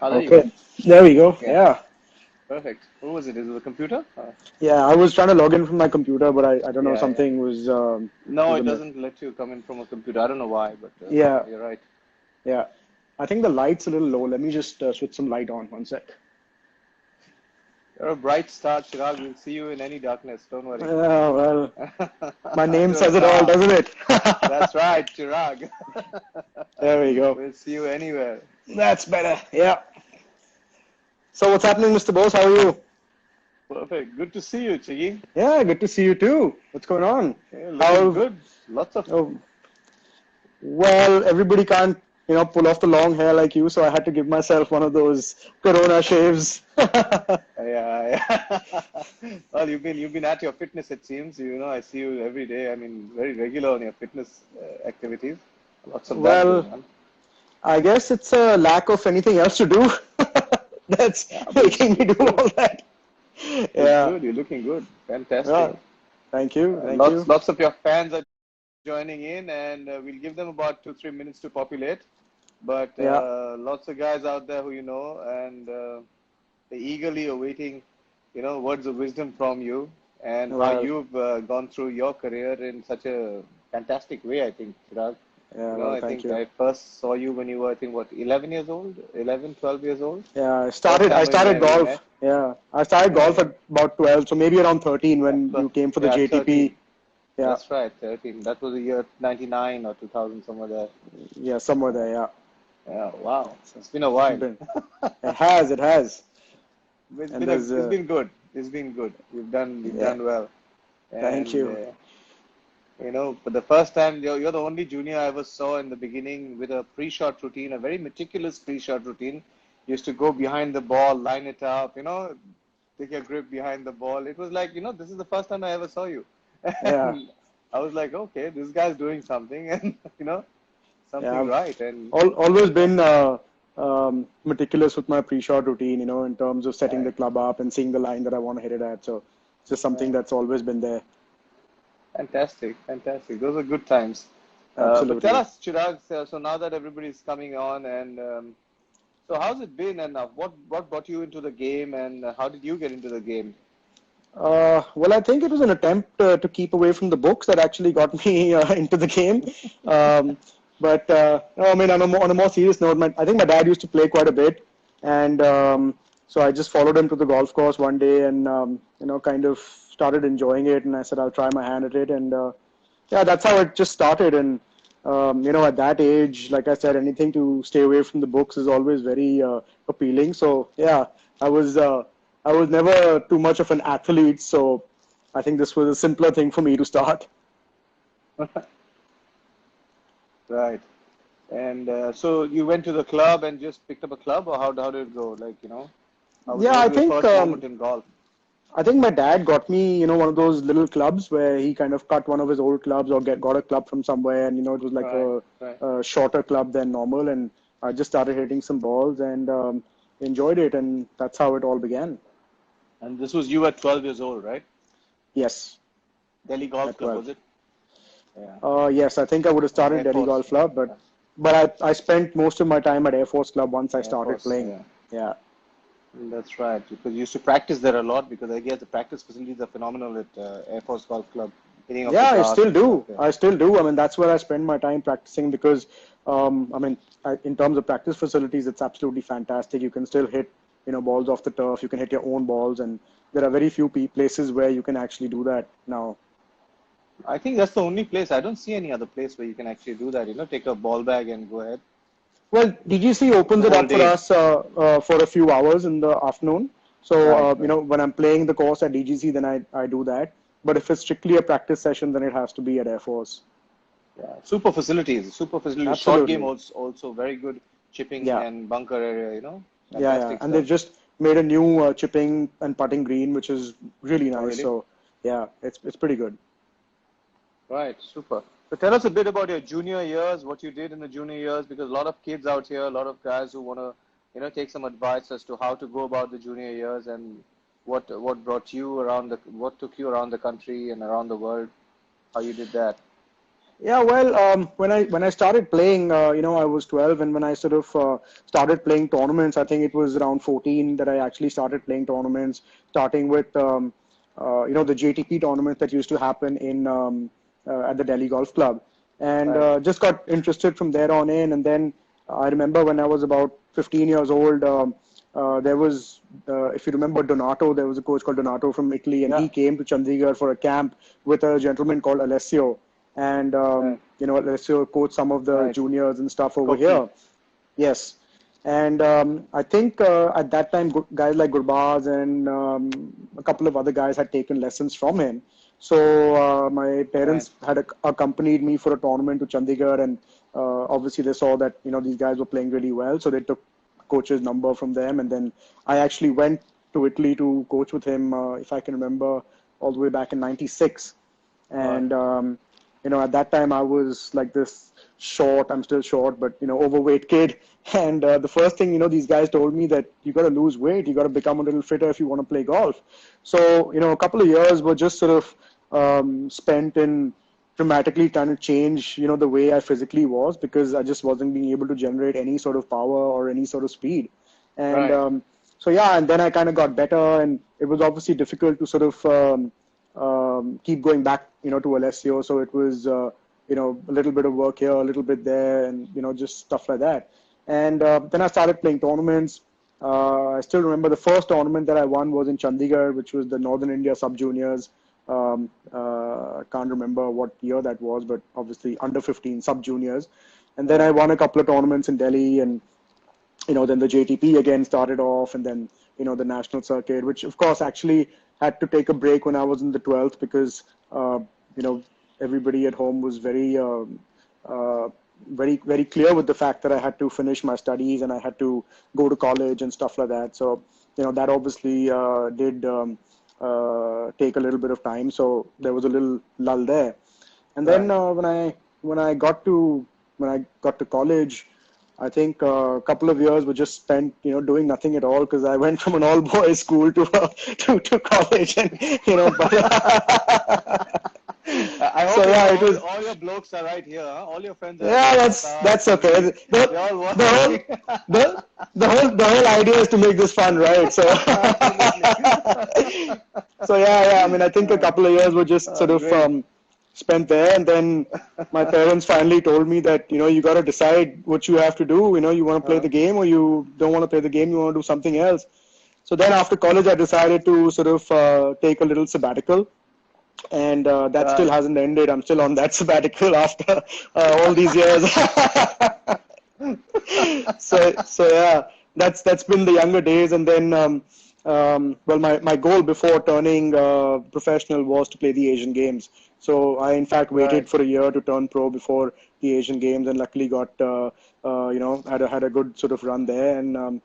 Ah, there you go. Okay, there we go. Yeah, Yeah, perfect. What was it? Is it the computer? yeah. I was trying to log in from my computer, but I don't know, Yeah, yeah. something No, was it a miss. doesn't let you come in from a computer. I don't know why, but Yeah, you're right. yeah. I think the light's a little low. Let me just switch some light on. One sec. You're a bright star, Chirag. We'll see you in any darkness. Don't worry. Well, my name You're a says it all, star. doesn't it? That's right, Chirag. There we go. We'll see you anywhere. That's better. Yeah. So what's happening, Mr. Bose? How are you? Perfect. Good to see you, Chiggy. Yeah, good to see you too. What's going on? Yeah, looking How? good. Lots of. Oh, well, everybody can't, pull off the long hair like you, so I had to give myself one of those Corona shaves. Yeah, yeah. Well, you've been at your fitness, it seems. I see you every day. I mean, very regular on your fitness activities. Lots of that Well, going on. I guess it's a lack of anything else to do that's Yeah, but it's making me it's do good. all that. It's Yeah. good. You're looking good. Fantastic. Well, thank you. Thank Lots you. lots of your fans are joining in, and we'll give them about 2-3 minutes to populate. But Yeah. lots of guys out there who and they're eagerly awaiting, words of wisdom from you and how Well, you've gone through your career in such a fantastic way. I think, Chirag. yeah. Well, I thank think you. I first saw you when you were, I think, what, 11 years old, 11, 12 years old. Yeah. I First started. I time started we golf. met. Yeah. I started Yeah, golf yeah. at about 12, so maybe around 13 Yeah, when you came for the yeah, JTP. 13. Yeah. That's right, 13. That was the year 99 or 2000, somewhere there. Yeah. Somewhere Yeah, there. Yeah. yeah, wow. So It's been a it's while. been. It has. It has. It's And been a, there's. it's been good. It's been good. You've Yeah. done well. Thank And you. for the first time, you're the only junior I ever saw in the beginning with a pre-shot routine, a very meticulous pre-shot routine. You used to go behind the ball, line it up, take your grip behind the ball. It was like, this is the first time I ever saw you. Yeah. And I was like, okay, this guy's doing something and, Yeah. something right. And Always been fantastic. meticulous with my pre-shot routine, in terms of setting the Right. club up and seeing the line that I want to hit it at. So it's just something Right. that's always been there. Fantastic. Fantastic. Those are good times. But tell Absolutely. us, Chirag, so now that everybody's coming on and so how's it been and what brought you into the game and how did you get into the game? Well, I think it was an attempt to keep away from the books that actually got me into the game. Um, but no, I mean, on a more serious note, I think my dad used to play quite a bit, and so I just followed him to the golf course one day, and kind of started enjoying it. And I said I'll try my hand at it, and yeah, that's how it just started. And at that age, like I said, anything to stay away from the books is always very appealing. So yeah, I was uh, I was never too much of an athlete, so I think this was a simpler thing for me to start. Right. And so you went to the club and just picked up a club or how did it go? Like, Yeah, what was your first moment in golf? I think my dad got me, one of those little clubs where he kind of cut one of his old clubs or got a club from somewhere, and it was like Right, right. a shorter club than normal, and I just started hitting some balls and enjoyed it, and that's how it all began. And this was you at 12 years old, right? Yes, Delhi Golf at Club, 12. was it? Yeah. Yes, I think I would have started Air Delhi Force. Golf Club, Yeah. but I spent most of my time at Air Force Club once I Air started Force, playing. yeah. Yeah. That's right, because you used to practice there a lot because I guess the practice facilities are phenomenal at Air Force Golf Club, hitting off the Yeah, I grass still and stuff. do. Yeah. I still do. I mean, that's where I spend my time practicing because, in terms of practice facilities, it's absolutely fantastic. You can still hit, balls off the turf. You can hit your own balls, and there are very few places where you can actually do that now. I think that's the only place. I don't see any other place where you can actually do that. Take a ball bag and go ahead Well, DGC opens the it whole up for day. us for a few hours in the afternoon. So, Right, right. when I'm playing the course at DGC, then I do that. But if it's strictly a practice session, then it has to be at Air Force. Yeah. Super facilities. Super facilities. Short game Absolutely. also very good chipping Yeah. and bunker area. Yeah, yeah. Fantastic And they've stuff. just made a new chipping and putting green, which is really Oh, nice. really? So, yeah, it's pretty good. Right, super. So tell us a bit about your junior years, what you did in the junior years, because a lot of kids out here, a lot of guys who want to, take some advice as to how to go about the junior years and what took you around the country and around the world, how you did that. Yeah, well, when I started playing, I was 12, and when I sort of started playing tournaments, I think it was around 14 that I actually started playing tournaments, starting with the JTP tournament that used to happen in at the Delhi Golf Club, and Right. just got interested from there on in. And then I remember when I was about 15 years old, there was, if you remember Donato, there was a coach called Donato from Italy, and Yeah. he came to Chandigarh for a camp with a gentleman called Alessio, and Right. let's say coach some of the Right. juniors and stuff over Koki. here. Yes, and I think at that time guys like Gurbaz and a couple of other guys had taken lessons from him. So my Right. parents had accompanied me for a tournament to Chandigarh, and obviously they saw that these guys were playing really well, so they took coach's number from them, and then I actually went to Italy to coach with him, if I can remember, all the way back in '96. Wow. And at that time I was like this short, I'm still short, but overweight kid. And the first thing these guys told me that you got to lose weight, you got to become a little fitter if you want to play golf. So a couple of years were just sort of spent in dramatically trying to change the way I physically was, because I just wasn't being able to generate any sort of power or any sort of speed. And Right. so yeah, and then I kind of got better, and it was obviously difficult to sort of keep going back, to Alessio. So it was, a little bit of work here, a little bit there, and just stuff like that. And then I started playing tournaments. I still remember the first tournament that I won was in Chandigarh, which was the Northern India Sub Juniors. I can't remember what year that was, but obviously under 15 Sub Juniors. And then I Right. won a couple of tournaments in Delhi, and then the JTP again started off, and then the national circuit, which of course actually had to take a break when I was in the 12th, because you know everybody at home was uh, very clear with the fact that I had to finish my studies and I had to go to college and stuff like that. So that obviously did take a little bit of time. So there was a little lull there, and then Right. when I got to college, I think a couple of years were just spent, doing nothing at all, because I went from an all boys school to to college, and but I hope so yeah, it was. all your blokes are right here. Huh? All your friends are Yeah, here. Aftab, that's okay. Sunny, they're all The whole watching. the the whole idea is to make this fun, right? So Absolutely. so yeah. I mean, I think a couple of years were just sort of Great. spent there, and then my parents finally told me that you got to decide what you have to do. You want to play Huh? the game, or you don't want to play the game. You want to do something else. So then after college, I decided to sort of take a little sabbatical, and that still Right. hasn't ended. I'm still on that sabbatical after all these years. So yeah, that's been the younger days, and then well, my goal before turning professional was to play the Asian Games. So I in fact waited Right. for a year to turn pro before the Asian Games, and luckily got had a good sort of run there. And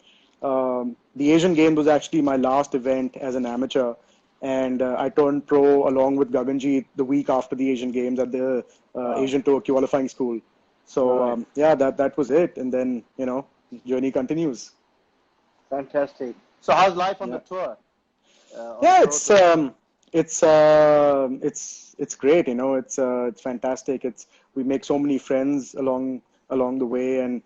the Asian Games was actually my last event as an amateur, and I turned pro along with Gaganji the week after the Asian Games at the Wow. Asian Tour qualifying school. So Right. yeah, that was it, and then journey continues. Fantastic. So how's life on the Yeah, tour? On the yeah, pro tour? it's great. It's fantastic. We make so many friends along the way, and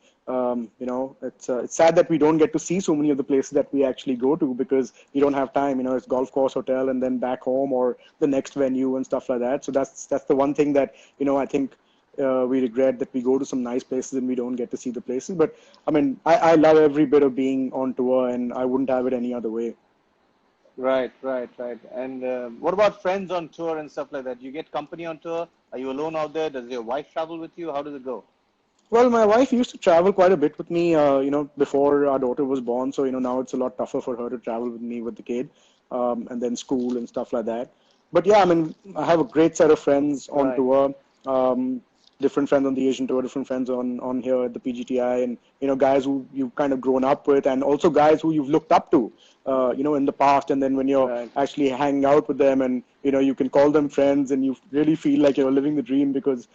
it's sad that we don't get to see so many of the places that we actually go to, because we don't have time. It's golf course, hotel, and then back home or the next venue and stuff like that. So that's the one thing that I think we regret, that we go to some nice places and we don't get to see the places. But I mean, I love every bit of being on tour, and I wouldn't have it any other way. Right, right, right. And what about friends on tour and stuff like that? You get company on tour? Are you alone out there? Does your wife travel with you? How does it go? Well, my wife used to travel quite a bit with me, before our daughter was born. So, now it's a lot tougher for her to travel with me with the kid, and then school and stuff like that. But yeah, I mean, I have a great set of friends on Right, tour, different friends on the Asian tour, different friends on here at the PGTI, and, guys who you've kind of grown up with, and also guys who you've looked up to, in the past. And then when you're right. actually hanging out with them, and, you can call them friends, and you really feel like you're living the dream, because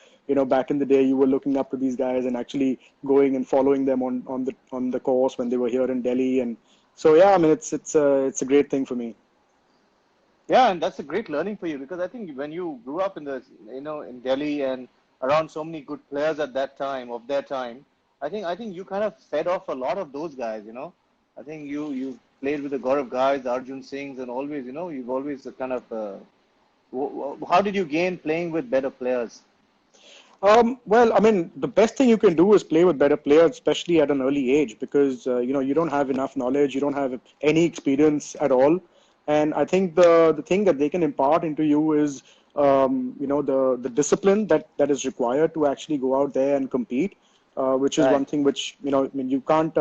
back in the day, you were looking up to these guys and actually going and following them on the course when they were here in Delhi. And so yeah, I mean, it's a great thing for me. Yeah, and that's a great learning for you because I think when you grew up in in Delhi and around so many good players at that time, of their time. I think you kind of fed off a lot of those guys, you know. I think you played with the Gaurav guys, the Arjun Singhs, and always, you know, you've always kind of. How did you gain playing with better players? Well, I mean, the best thing you can do is play with better players, especially at an early age, because you know you don't have enough knowledge, you don't have any experience at all, and I think the thing that they can impart into you is you know the discipline that is required to actually go out there and compete, which is Right. one thing which you know I mean you can't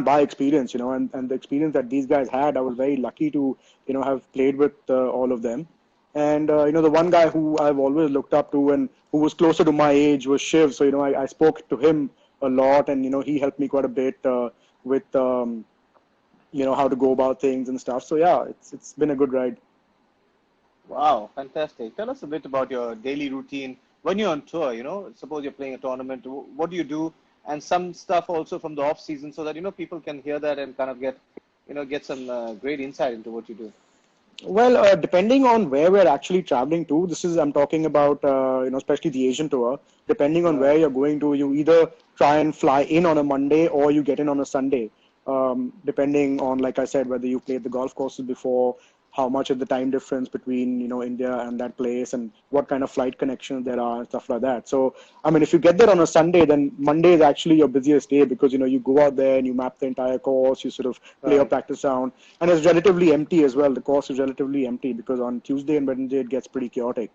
buy experience, you know, and the experience that these guys had, I was very lucky to you know have played with all of them. And you know, the one guy who I've always looked up to and who was closer to my age was Shiv. So you know, I spoke to him a lot, and you know, he helped me quite a bit with you know how to go about things and stuff. So yeah, it's been a good ride. Wow, fantastic. Tell us a bit about your daily routine when you're on tour, you know, suppose you're playing a tournament, what do you do? And some stuff also from the off season so that, you know, people can hear that and kind of get, you know, get some great insight into what you do. Well, depending on where we're actually traveling to, this is I'm talking about you know especially the Asian tour. Depending on Right. where you're going to, you either try and fly in on a Monday or you get in on a Sunday. Depending on, like I said, whether you played the golf courses before, how much of the time difference between you know India and that place, and what kind of flight connections there are and stuff like that. So, I mean, if you get there on a Sunday, then Monday is actually your busiest day because you know you go out there and you map the entire course, you sort of play your Right. practice round, and it's relatively empty as well. The course is relatively empty because on Tuesday and Wednesday it gets pretty chaotic.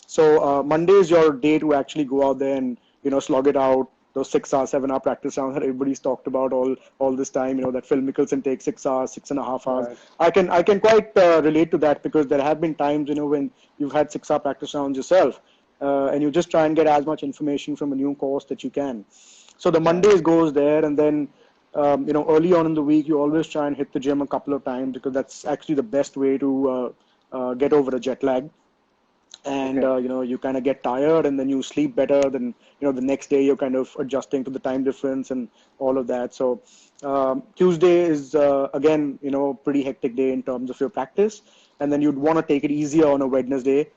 So Monday is your day to actually go out there and you know slog it out. Those 6 hour, 7 hour practice rounds that everybody's talked about all this time. You know that Phil Mickelson takes 6 hours, 6.5 hours. Right. I can quite relate to that because there have been times you know when you've had 6 hour practice rounds yourself, and you just try and get as much information from a new course that you can. So the Right. Mondays goes there, and then you know early on in the week you always try and hit the gym a couple of times because that's actually the best way to get over a jet lag. And Okay. you know you kind of get tired and then you sleep better, then you know the next day you're kind of adjusting to the time difference and all of that. So Tuesday is again you know pretty hectic day in terms of your practice, and then you'd want to take it easier on a Wednesday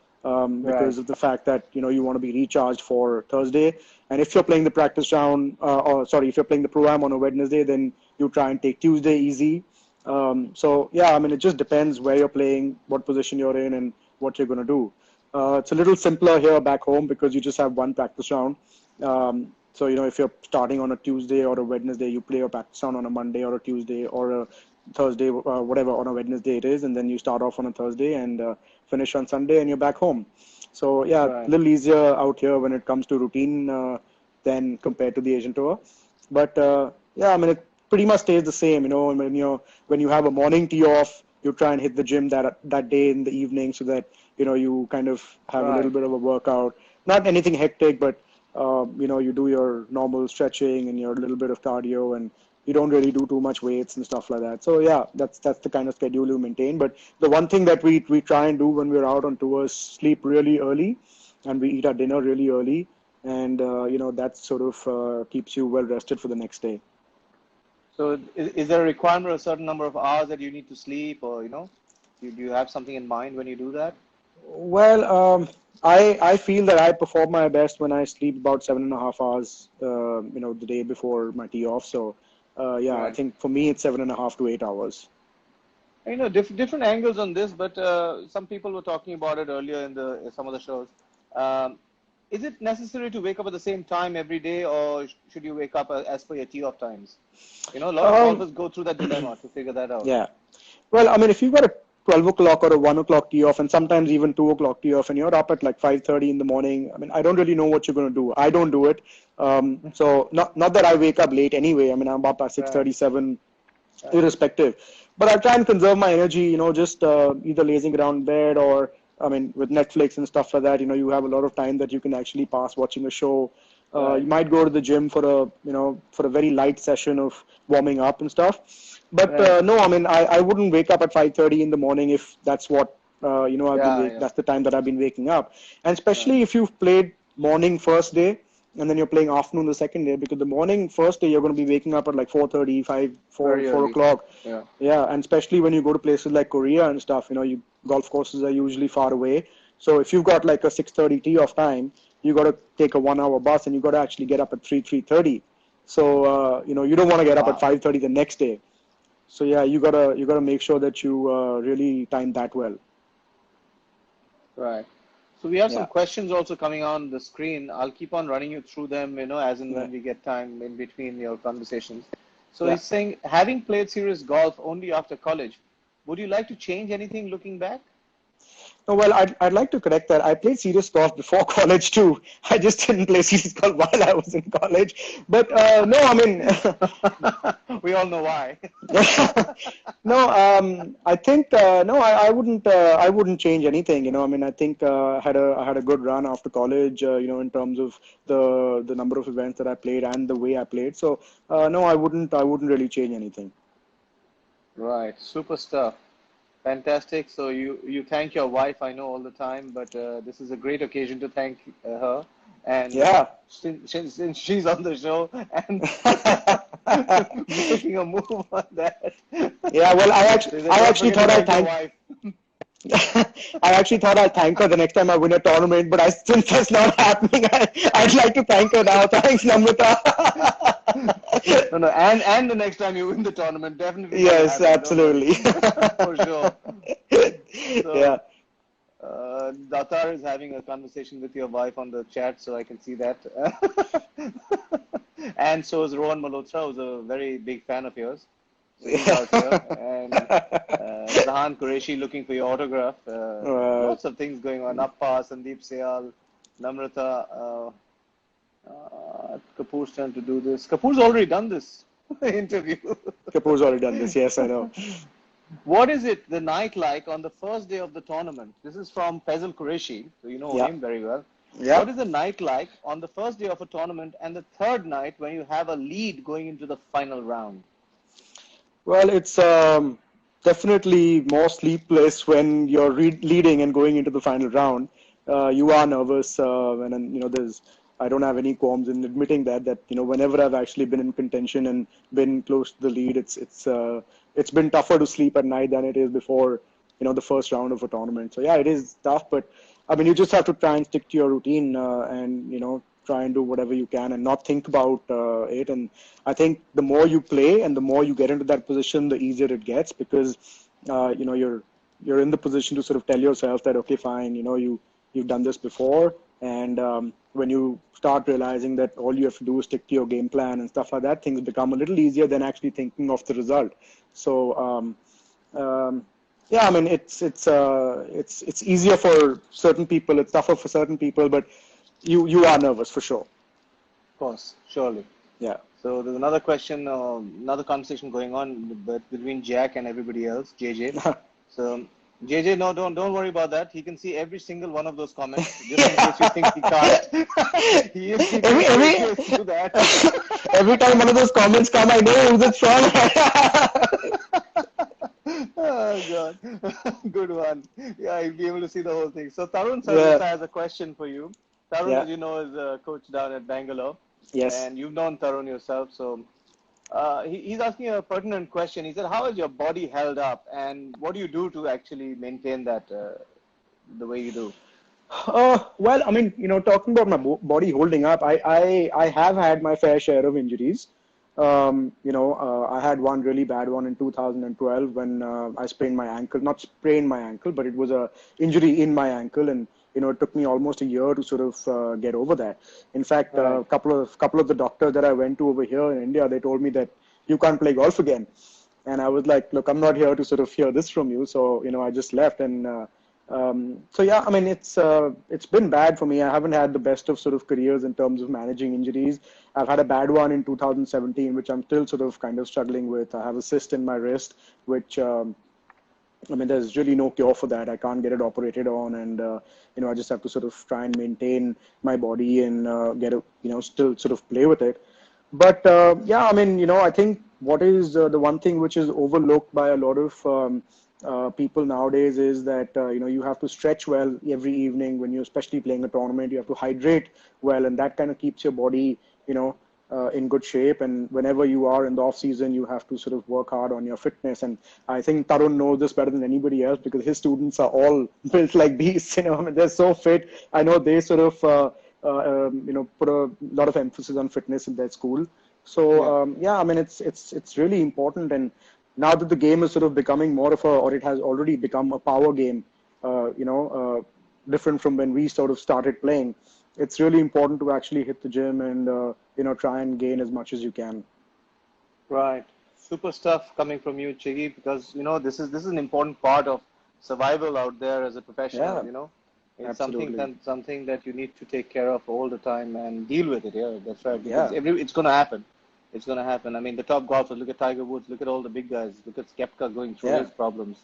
Right. because of the fact that you know you want to be recharged for Thursday. And if you're playing the practice round or sorry, if you're playing the pro-am on a Wednesday, then you try and take Tuesday easy. So yeah, I mean it just depends where you're playing, what position you're in, and what you're going to do. It's a little simpler here back home because you just have one practice round. So, you know, if you're starting on a Tuesday or a Wednesday, you play a practice round on a Monday or a Tuesday or a Thursday, whatever, on a Wednesday it is. And then you start off on a Thursday and finish on Sunday and you're back home. So, yeah, a Right. little easier out here when it comes to routine than compared to the Asian tour. But yeah, I mean, it pretty much stays the same. You know, when you have a morning tee off, you try and hit the gym that day in the evening so that you know you kind of have a little Right. bit of a workout. Not anything hectic, but you know you do your normal stretching and your little bit of cardio, and you don't really do too much weights and stuff like that. So yeah, that's the kind of schedule you maintain. But the one thing that we try and do when we're out on tours, sleep really early, and we eat our dinner really early, and you know that sort of keeps you well rested for the next day. So is there a requirement, a certain number of hours that you need to sleep, or, you know, do you have something in mind when you do that? Well, I feel that I perform my best when I sleep about 7.5 hours. You know, the day before my tee off. So, yeah, I Right. think for me it's 7.5 to 8 hours. You know, different angles on this, but some people were talking about it earlier in the some of the shows. Um, is it necessary to wake up at the same time every day, or should you wake up as per your tee off times? You know, a lot of Um, golfers go through that dilemma to figure that out. yeah. Well, I mean, if you've got a 12 o'clock or a 1 o'clock tee off, and sometimes even 2 o'clock tee off, and you're up at like 5:30 in the morning, I mean, I don't really know what you're going to do. I don't do it. So not that I wake up late anyway. I mean, I'm up at Right, 6:37 right, irrespective. But I try and conserve my energy, you know, just either lazing around bed or, I mean, with Netflix and stuff like that, you know, you have a lot of time that you can actually pass watching a show. You right, might go to the gym for for a very light session of warming up and stuff. But right. no, I mean, I wouldn't wake up at 5:30 in the morning if that's what, Yeah, yeah, that's the time that I've been waking up. And right. especially if you've played morning first day, and then you're playing afternoon the second day because the morning first day you're going to be waking up at like 4:30, 5, 4, Very 4 early. o'clock. Yeah, Yeah, and especially when you go to places like Korea and stuff, you know, golf courses are usually far away. So if you've got like a 6:30 tee off time, you got to take a 1 hour bus, and you got to actually get up at 3:30. So you don't want to get up at Wow. 5:30 the next day. So yeah, you gotta make sure that you really time that well. Right. So we have some Yeah. questions also coming on the screen. I'll keep on running you through them, as and Yeah. when we get time in between your conversations. So Yeah. he's saying, having played serious golf only after college, would you like to change anything looking back? No, well, I'd like to correct that. I played serious golf before college too. I just didn't play serious golf while I was in college. But no, I mean, We all know why. no, I think no, I wouldn't change anything. I mean, I think I had a good run after college. In terms of the number of events that I played and the way I played. So no, I wouldn't really change anything. Right. Super stuff. Fantastic. So you thank your wife, I know, all the time, but this is a great occasion to thank her. And Yeah. since she's on the show and making a move on that, Yeah. Well, I actually, I don't actually forget to thought I'd thank your thank wife. I actually thought I'd thank her the next time I win a tournament, but since that's not happening, I'd like to thank her now. Thanks, Namrata. No, no, and the next time you win the tournament, definitely going to Yes, happen. Don't worry, absolutely. for sure. Yeah. So, Datar is having a conversation with your wife on the chat, so I can see that. And so is Rohan Malhotra, who's a very big fan of yours. So he's out here. And Zahan Qureshi looking for your autograph. Uh, Lots of things going on. Appa, Sandeep Sayal, Namrata, Kapoor's trying to do this. Kapoor's already done this interview. Kapoor's already done this. Yes, I know. What is it, the night like on the first day of the tournament? This is from Faisal Qureshi, so you know Yeah. him very well. Yeah. What is the night like on the first day of a tournament and the third night when you have a lead going into the final round? Well, it's definitely more sleepless when you're leading and going into the final round. You are nervous, and there's. I don't have any qualms in admitting that whenever I've actually been in contention and been close to the lead, it's been tougher to sleep at night than it is before the first round of a tournament. So yeah, it is tough, but I mean you just have to try and stick to your routine and try and do whatever you can and not think about it. And I think the more you play and the more you get into that position, the easier it gets because you're in the position to sort of tell yourself that okay, fine, you've done this before, and when you start realizing that all you have to do is stick to your game plan and stuff like that, things become a little easier than actually thinking of the result. So yeah, I mean it's easier for certain people, it's tougher for certain people, but you are nervous for sure. Of course, surely. Yeah. So there's another question, another conversation going on between Jack and everybody else, JJ. So JJ, no, don't worry about that. He can see every single one of those comments, just in case you think he can't. He is keeping close to that. Every time one of those comments come, I know who's it from. Oh God, good one. Yeah, you'll be able to see the whole thing. So Tarun Yeah. Sarvisa has a question for you. Tarun, Yeah. as you know, is a coach down at Bangalore, Yes. and you've known Tarun yourself. So he's asking a pertinent question. He said, "How is your body held up, and what do you do to actually maintain that the way you do?" Well, I mean, talking about my body holding up, I have had my fair share of injuries. I had one really bad one in 2012 when I sprained my ankle. Not sprained my ankle, but it was a injury in my ankle, and it took me almost a year to sort of get over that. In fact, Right. couple of the doctors that I went to over here in India, they told me that you can't play golf again. And I was like, look, I'm not here to sort of hear this from you. So, I just left. And so, yeah, I mean, it's been bad for me. I haven't had the best of sort of careers in terms of managing injuries. I've had a bad one in 2017, which I'm still sort of kind of struggling with. I have a cyst in my wrist, which I mean, there's really no cure for that. I can't get it operated on, and I just have to sort of try and maintain my body and get it, still sort of play with it. But yeah, I mean, I think what is the one thing which is overlooked by a lot of people nowadays is that you have to stretch well every evening when you're especially playing a tournament. You have to hydrate well, and that kind of keeps your body, in good shape. And whenever you are in the off season, you have to sort of work hard on your fitness. And I think Tarun knows this better than anybody else because his students are all built like beasts. I mean, they're so fit. I know they sort of put a lot of emphasis on fitness in their school. So Yeah. yeah, I mean, it's really important. And now that the game is sort of becoming more of a, or it has already become a power game, different from when we sort of started playing, it's really important to actually hit the gym and try and gain as much as you can. Right. Super stuff coming from you, Chiggy, because this is an important part of survival out there as a Yeah, professional. It's absolutely. something that you need to take care of all the time and deal with it. Yeah, that's right. Because Yeah, it's gonna happen. It's gonna happen. I mean, the top golfers. Look at Tiger Woods. Look at all the big guys. Look at Koepka going through yeah, his problems.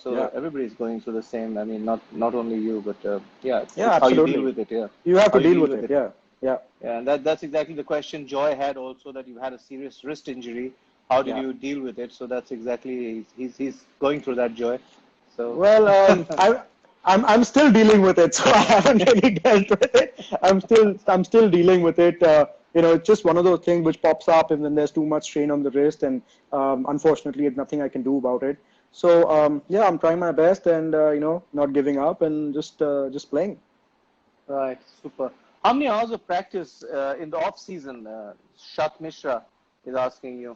So yeah, everybody's going through the same. I mean, not only you, but yeah, yeah, it's how you deal absolutely. with it. Yeah, You have how to you deal deal with with it. it. Yeah, yeah, Yeah, and that's exactly the question Joy had also, that you had a serious wrist injury. How did yeah. you deal with it? So that's exactly he's going through that, Joy. So Well, I'm still dealing with it, so I haven't really dealt with it. I'm still dealing with it. It's just one of those things which pops up, and then there's too much strain on the wrist, and unfortunately, there's nothing I can do about it. So yeah, I'm trying my best, and not giving up, and just playing. right, super. How many hours of practice in the off season? Shat Mishra is asking you.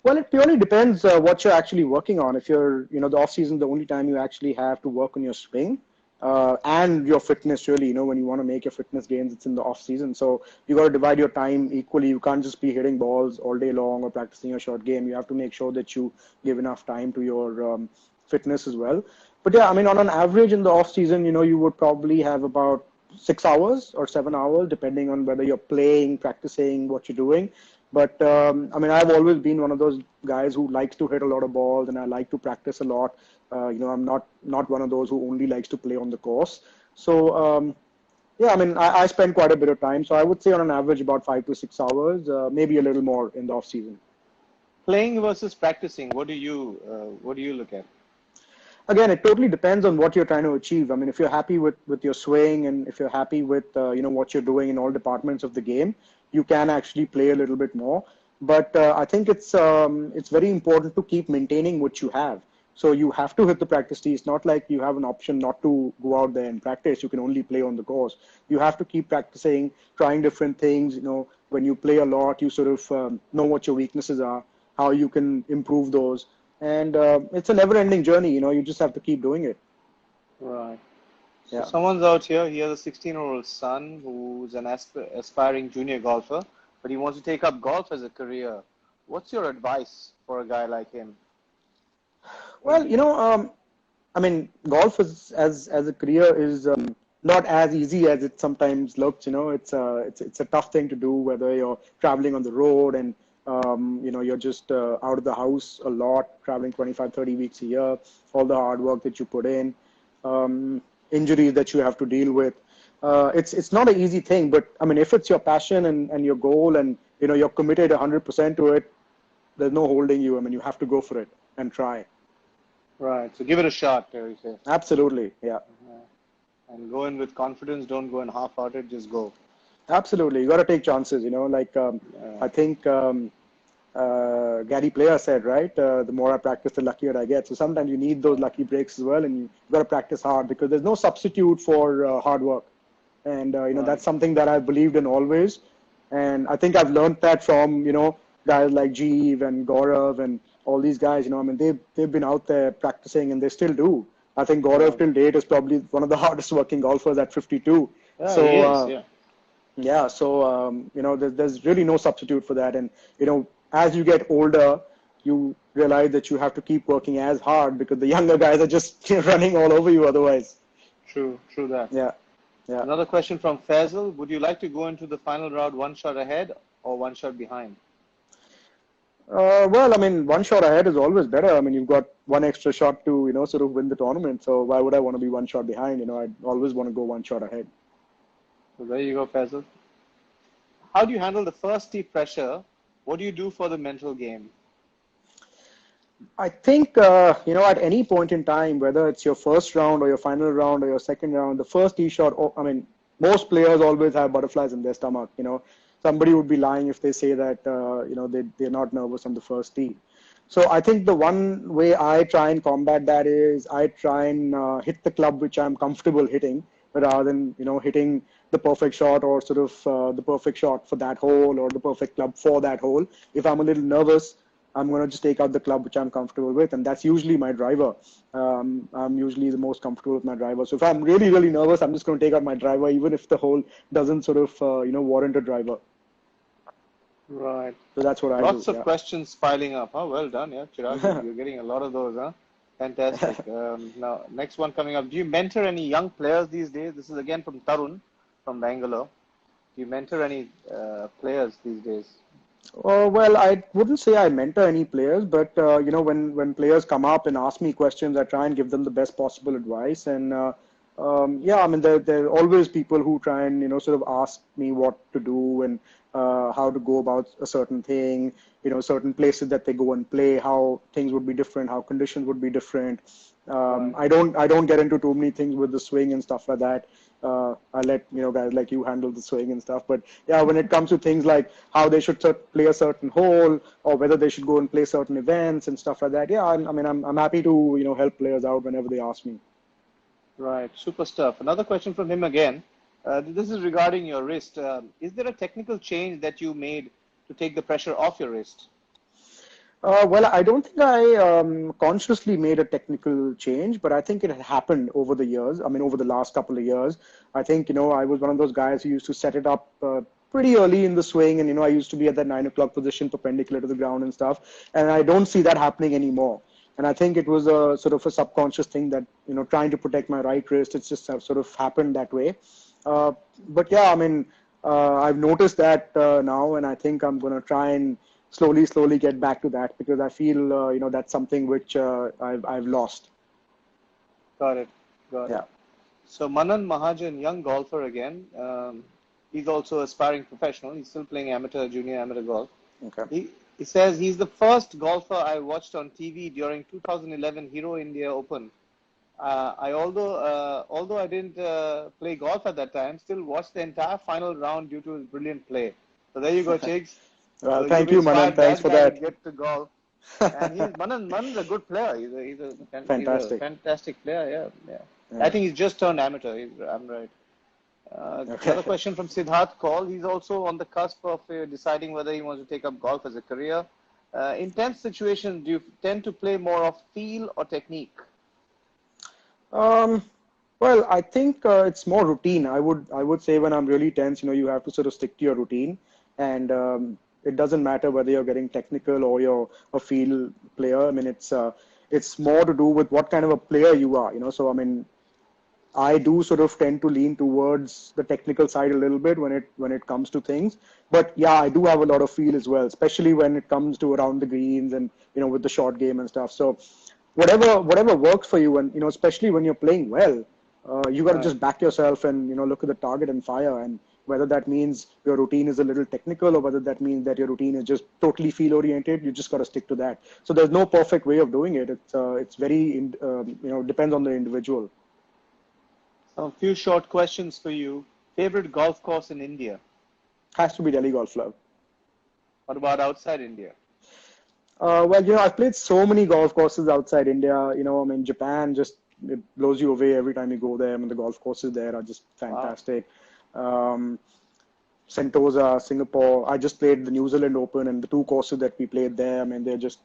Well, it purely depends what you're actually working on. If you're, the off season, the only time you actually have to work on your swing and your fitness. Really, when you want to make your fitness gains, it's in the off season. So you got to divide your time equally. You can't just be hitting balls all day long or practicing your short game. You have to make sure that you give enough time to your fitness as well. But yeah, I mean, on an average in the off season, you would probably have about 6 hours or 7 hours, depending on whether you're playing, practicing, what you're doing. But I mean, I've always been one of those guys who likes to hit a lot of balls, and I like to practice a lot. I'm not one of those who only likes to play on the course. So yeah, I mean, I spend quite a bit of time. So I would say on an average about 5 to 6 hours, maybe a little more in the off season. Playing versus practicing. What do you look at? Again, it totally depends on what you're trying to achieve. I mean, if you're happy with your swing and if you're happy with what you're doing in all departments of the game, you can actually play a little bit more. But I think it's very important to keep maintaining what you have. So you have to hit the practice tee. It's not like you have an option not to go out there and practice. You can only play on the course. You have to keep practicing, trying different things. When you play a lot, you sort of know what your weaknesses are, how you can improve those. And it's a never-ending journey. You just have to keep doing it. Right. So Yeah. someone's out here. He has a 16-year-old son who's an aspiring junior golfer, but he wants to take up golf as a career. What's your advice for a guy like him? Well, I mean, golf is as a career is not as easy as it sometimes looks. It's a tough thing to do, whether you're traveling on the road and you're just out of the house a lot, traveling 25, 30 weeks a year, all the hard work that you put in, injuries that you have to deal with. It's not an easy thing, but I mean, if it's your passion and your goal and you're committed 100% to it, there's no holding you. I mean, you have to go for it and try. Right. So give it a shot, you say. Absolutely, yeah. And go in with confidence. Don't go in half-hearted. Just go. Absolutely, you got to take chances. Like Yeah. I think Gary Player said, right? The more I practice, the luckier I get. So sometimes you need those lucky breaks as well, and you got to practice hard because there's no substitute for hard work. And Right. that's something that I've believed in always. And I think I've learned that from guys like Jeev and Gaurav and all these guys. I mean they've been out there practicing and they still do. I think Gaurav Right. till date is probably one of the hardest working golfers at 52. Yeah, he So is. Yeah. yeah, so there's really no substitute for that. And as you get older, you realize that you have to keep working as hard because the younger guys are just running all over you otherwise. True. True that. Yeah, yeah. Another question from Faisal. Would you like to go into the final round one shot ahead or one shot behind? Well, I mean, one shot ahead is always better. I mean, you've got one extra shot to, sort of win the tournament. So why would I want to be one shot behind? I'd always want to go one shot ahead. So there you go, Faisal. How do you handle the first tee pressure? What do you do for the mental game? I think, at any point in time, whether it's your first round or your final round or your second round, the first tee shot, I mean, most players always have butterflies in their stomach. somebody would be lying if they say that they're not nervous on the first tee. So I think the one way I try and combat that is I try and hit the club which I'm comfortable hitting, rather than hitting the perfect shot or sort of the perfect shot for that hole or the perfect club for that hole. If I'm a little nervous, I'm going to just take out the club which I'm comfortable with, and that's usually my driver. I'm usually the most comfortable with my driver. So if I'm really, really nervous, I'm just going to take out my driver, even if the hole doesn't sort of, warrant a driver. Right. So that's what I do. Lots of Yeah. questions piling up. Oh, well done, yeah, Chiragh. You're getting a lot of those, huh? Fantastic. Now, next one coming up. Do you mentor any young players these days? This is again from Tarun from Bangalore. Do you mentor any players these days? Well, I wouldn't say I mentor any players, but when players come up and ask me questions, I try and give them the best possible advice. And yeah, I mean, there are always people who try and sort of ask me what to do and how to go about a certain thing. Certain places that they go and play, how things would be different, how conditions would be different. Right. I don't get into too many things with the swing and stuff like that. I let guys like you handle the swing and stuff. But yeah, when it comes to things like how they should play a certain hole or whether they should go and play certain events and stuff like that, yeah, I'm happy to help players out whenever they ask me. Right. Super stuff. Another question from him again. This is regarding your wrist. Is there a technical change that you made to take the pressure off your wrist? Well, I don't think I consciously made a technical change, but I think it had happened over the years. I mean, over the last couple of years. I think, I was one of those guys who used to set it up pretty early in the swing, and, I used to be at that 9 o'clock position perpendicular to the ground and stuff. And I don't see that happening anymore. And I think it was a sort of a subconscious thing that, trying to protect my right wrist, it's just sort of happened that way. But yeah, I mean, I've noticed that now, and I think I'm going to try and slowly get back to that, because I feel that's something which I've lost. Got it. Got it. Yeah. So Manan Mahajan, young golfer again. He's also aspiring professional. He's still playing junior amateur golf. Okay. He says he's the first golfer I watched on TV during 2011 Hero India Open. Although I didn't play golf at that time, still watched the entire final round due to his brilliant play. So there you go, Chigs. Well, So thank you've you, Manan. inspired Thanks that for guy to that. get to golf. And Manan's a good player. He's a Fantastic. fantastic player. Yeah. Yeah. I think he's just turned amateur. I'm right. Okay. Another question from Siddharth Kaul. He's also on the cusp of deciding whether he wants to take up golf as a career. In tense situations, do you tend to play more of feel or technique? Well, I think it's more routine. I would say when I'm really tense, you have to sort of stick to your routine, and it doesn't matter whether you're getting technical or you're a feel player. I mean, it's more to do with what kind of a player you are. So I mean, I do sort of tend to lean towards the technical side a little bit when it comes to things. But yeah, I do have a lot of feel as well, especially when it comes to around the greens and with the short game and stuff. So whatever works for you, and especially when you're playing well, you got to just back yourself and look at the target and fire. And whether that means your routine is a little technical or whether that means that your routine is just totally feel oriented, you just got to stick to that. So there's no perfect way of doing it. It's very depends on the individual. A few short questions for you. Favorite golf course in India? Has to be Delhi Golf Club. What about outside India? Well, I've played so many golf courses outside India. I mean, Japan just it blows you away every time you go there. I mean, the golf courses there are just fantastic. Wow. Sentosa, Singapore. I just played the New Zealand Open, and the two courses that we played there, I mean, they're just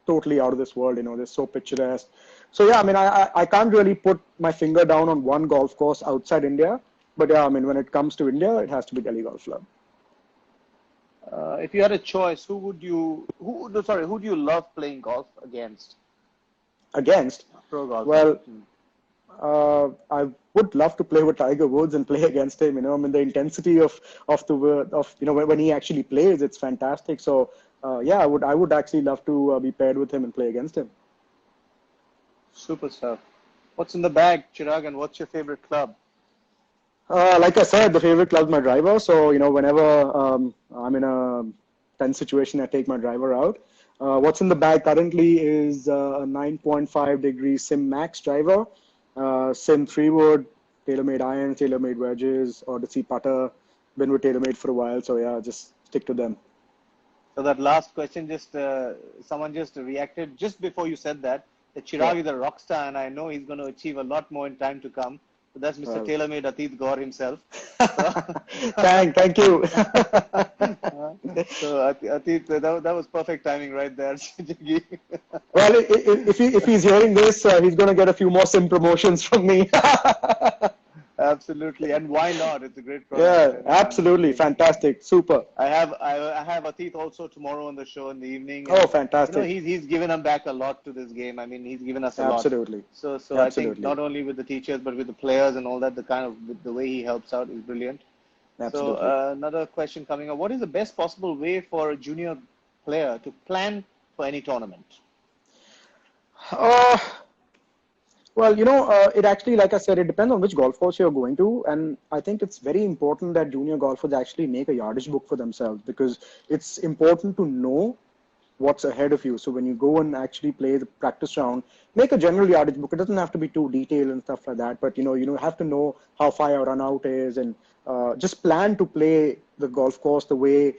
totally out of this world. They're so picturesque. So yeah, I mean, I can't really put my finger down on one golf course outside India. But yeah, I mean, when it comes to India, it has to be Delhi Golf Club. If you had a choice, who do you love playing golf against? Against? Pro golf. Well, I would love to play with Tiger Woods and play against him. I mean, the intensity of when he actually plays, it's fantastic. So yeah, I would actually love to be paired with him and play against him. Super stuff. What's in the bag, Chiragh, and what's your favorite club? Like I said, the favorite club is my driver. So, whenever I'm in a tense situation, I take my driver out. What's in the bag currently is a 9.5 degree Sim Max driver, Sim 3-wood, tailor-made irons, tailor-made wedges, Odyssey putter, been with TaylorMade for a while. So yeah, just stick to them. So that last question, just someone just reacted just before you said that Yeah. Chiragh is a rock star, and I know he's going to achieve a lot more in time to come. So that's Mr. Well, TaylorMade Atit Gaur himself. So, thank you. so Atit, that was perfect timing right there. Well, if he's hearing this, he's going to get a few more sim promotions from me. Absolutely, and why not? It's a great product, Yeah, and absolutely. Fantastic. Super. I have Atit also tomorrow on the show in the evening, Oh, and fantastic. he's given them back a lot to this game. I mean, he's given us a lot. Absolutely. So I think Absolutely. not only with the teachers but with the players and all that, the kind of with the way he helps out is brilliant. So Absolutely. another question coming up: what is the best possible way for a junior player to plan for any tournament? Uh, well, it actually, like I said, it depends on which golf course you're going to. And I think it's very important that junior golfers actually make a yardage book for themselves because it's important to know what's ahead of you. So when you go and actually play the practice round, make a general yardage book. It doesn't have to be too detailed and stuff like that, but you have to know how far your run out is and just plan to play the golf course the way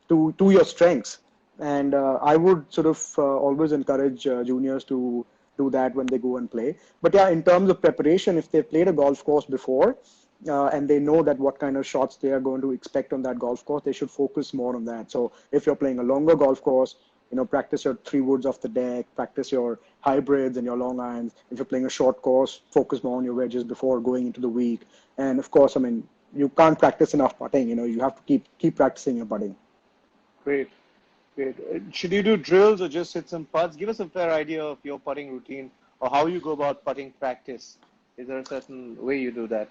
to your strengths. And I would sort of always encourage juniors to do that when they go and play. But yeah, in terms of preparation, if they've played a golf course before and they know that what kind of shots they are going to expect on that golf course, they should focus more on that. So if you're playing a longer golf course, practice your 3 woods off the deck, practice your hybrids and your long irons. If you're playing a short course, focus more on your wedges before going into the week. And of course, I mean, you can't practice enough putting. You have to keep practicing your putting. Great, great. Should you do drills or just hit some putts? Give us a fair idea of your putting routine or how you go about putting practice. Is there a certain way you do that?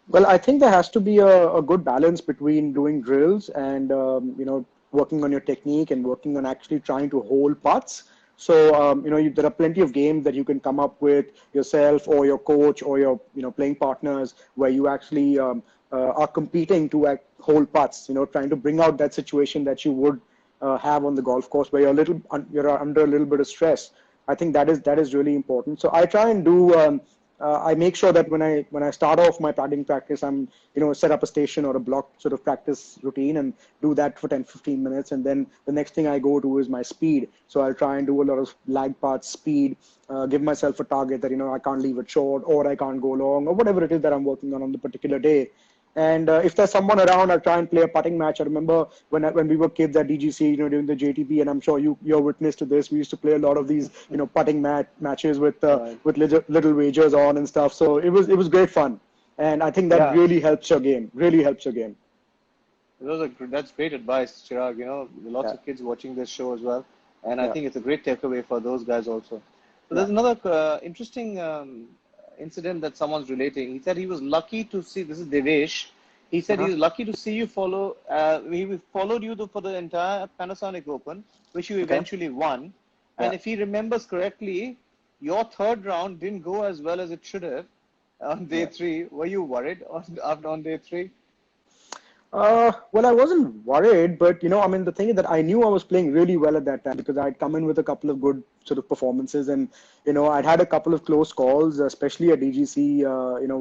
Well, I think there has to be a good balance between doing drills and working on your technique and working on actually trying to hold putts. So there are plenty of games that you can come up with yourself or your coach or your playing partners where you actually are competing to hold putts. Trying to bring out that situation that you would have on the golf course where you're under a little bit of stress. I think that is really important. So I try and do. I make sure that when I start off my putting practice, I'm set up a station or a block sort of practice routine and do that for 10-15 minutes, and then the next thing I go to is my speed. So I'll try and do a lot of lag putts, speed, give myself a target that I can't leave it short or I can't go long or whatever it is that I'm working on the particular day. And if there's someone around, I'll try and play a putting match. I remember when we were kids at DGC, during the JTP, and I'm sure you're witness to this. We used to play a lot of these, putting matches with Right. little wagers on and stuff. So it was great fun, and I think that Yeah, really helps your game. Really helps your game. that's great advice, Chirag. Lots Yeah, of kids watching this show as well, and I yeah. think it's a great takeaway for those guys also. So Yeah. there's another interesting incident that someone's relating. He said he was lucky to see. This is Devesh. He said he Uh-huh. was lucky to see you follow. He followed you for the entire Panasonic Open, which you Okay. eventually won. And Yeah. if he remembers correctly, your third round didn't go as well as it should have on day Yeah. three. Were you worried on day three? Well, I wasn't worried, but I mean, the thing is that I knew I was playing really well at that time because I'd come in with a couple of good sort of performances, and I'd had a couple of close calls, especially at DGC.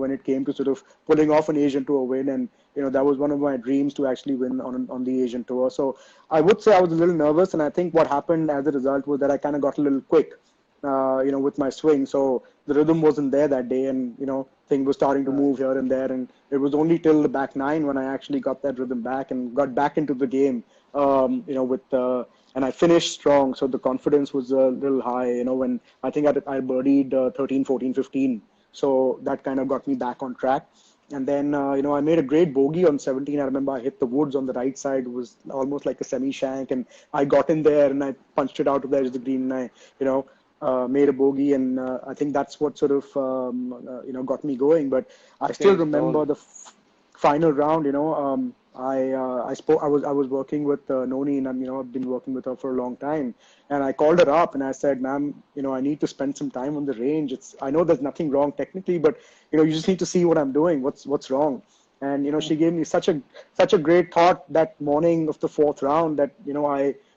When it came to sort of pulling off an Asian Tour win, and that was one of my dreams to actually win on the Asian Tour. So I would say I was a little nervous, and I think what happened as a result was that I kind of got a little quick with my swing. So the rhythm wasn't there that day, and things were starting to Right. move here and there. And it was only till the back nine when I actually got that rhythm back and got back into the game. And I finished strong, so the confidence was a little high. When I think I birdied 13, 14, 15, so that kind of got me back on track. And then, I made a great bogey on 17. I remember I hit the woods on the right side. It was almost like a semi shank. And I got in there and I punched it out of the edge of the green. And made a bogey. And I think that's what sort of, got me going. But I still Changed remember all. the final round. I was working with Noni, and I've been working with her for a long time. And I called her up and I said, "Ma'am, I need to spend some time on the range. I know there's nothing wrong technically, but you just need to see what I'm doing. What's wrong?" And she gave me such a great thought that morning of the fourth round that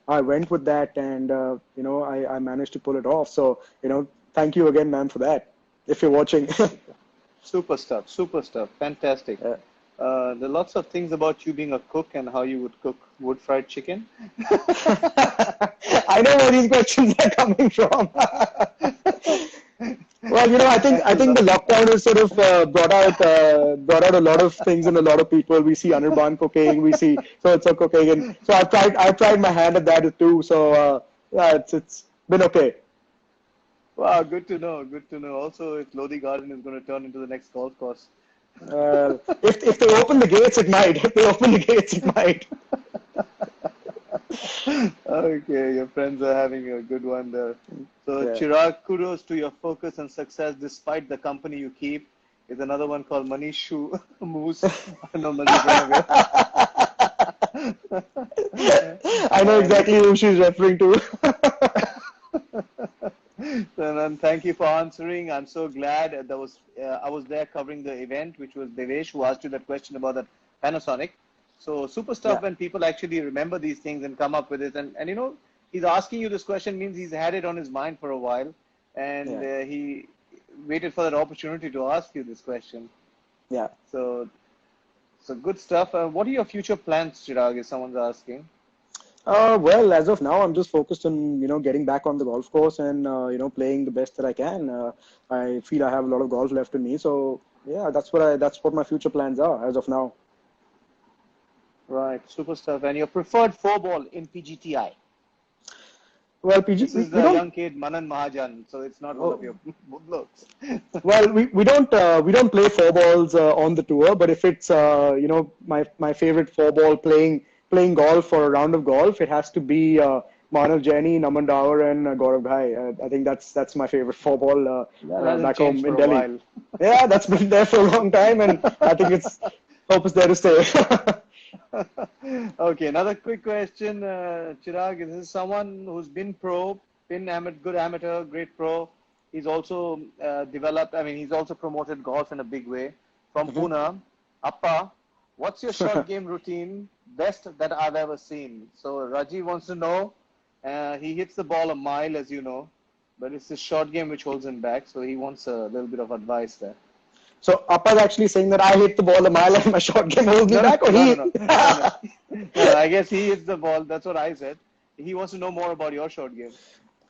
I went with that, and I managed to pull it off. So thank you again, ma'am, for that. If you're watching. Super stuff. Super stuff. Fantastic. Yeah. There are lots of things about you being a cook and how you would cook wood fried chicken. I know where these questions are coming from. Well, I think the lockdown has sort of brought out a lot of things in a lot of people. We see Anirban cooking, we see so cooking, and so I've tried my hand at that too. So yeah, it's been okay. Wow, good to know. Good to know. Also, if Lodi Garden is going to turn into the next golf course. If they open the gates, it might. If they open the gates, it might. Okay, your friends are having a good one there. So, Yeah. Chirag, kudos to your focus and success despite the company you keep. Is another one called Manishu Moose. No, Manish ran away. I know And exactly who she's referring to. and thank you for answering. I'm so glad that I was there covering the event, which was Devesh who asked you that question about that Panasonic. So super stuff Yeah, when people actually remember these things and come up with it. And he's asking you this question means he's had it on his mind for a while, and yeah, he waited for that opportunity to ask you this question. yeah. So so good stuff. What are your future plans, Chirag? If someone's asking. Well, as of now, I'm just focused on getting back on the golf course and playing the best that I can. I feel I have a lot of golf left in me, so yeah, that's what my future plans are as of now. Right, super stuff. And your preferred four ball in PGTI? Well, PG, This is we the don't. young kid Manan Mahajan, so it's not one of Oh, your blokes. well, we don't play four balls on the tour, but if it's my favorite four ball playing golf for a round of golf, it has to be Manav Jaini, Naman Dawar, and Gaurav Ghai. I think that's my favorite four ball That hasn't back changed home in for a Delhi. while. Yeah, that's been there for a long time, and I think it's hope it's there to stay. Okay, another quick question, Chirag. This is someone who's been pro, good amateur, great pro. He's also he's also promoted golf in a big way. From Pune, Appa, what's your short game routine? Best that I've ever seen. So Rajiv wants to know. He hits the ball a mile, as you know, but it's the short game which holds him back. So he wants a little bit of advice there. So Appa's actually saying that I hit the ball a mile and my short game holds me No, no, back, or no, no, he? no, no, no. No, I guess he hits the ball. That's what I said. He wants to know more about your short game.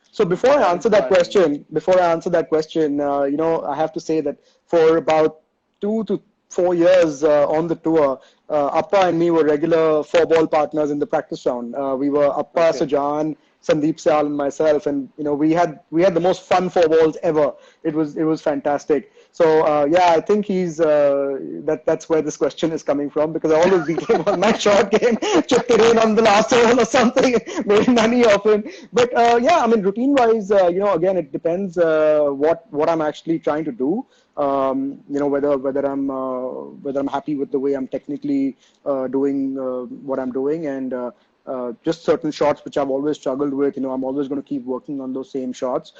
So So that inspired me. before I answer that question, I have to say that for about 2 to 4 years on the tour, Appa and me were regular four-ball partners in the practice round. We were Appa, Okay. Sajan, Sandeep Syal, and myself, and we had the most fun four balls ever. It was fantastic. So yeah, I think that's where this question is coming from because I always beat him on my short game, chipped it in on the last hole or something, made money off him. But yeah, I mean, routine-wise, again, it depends what I'm actually trying to do. Whether I'm happy with the way I'm technically doing what I'm doing and just certain shots which I've always struggled with. I'm always going to keep working on those same shots.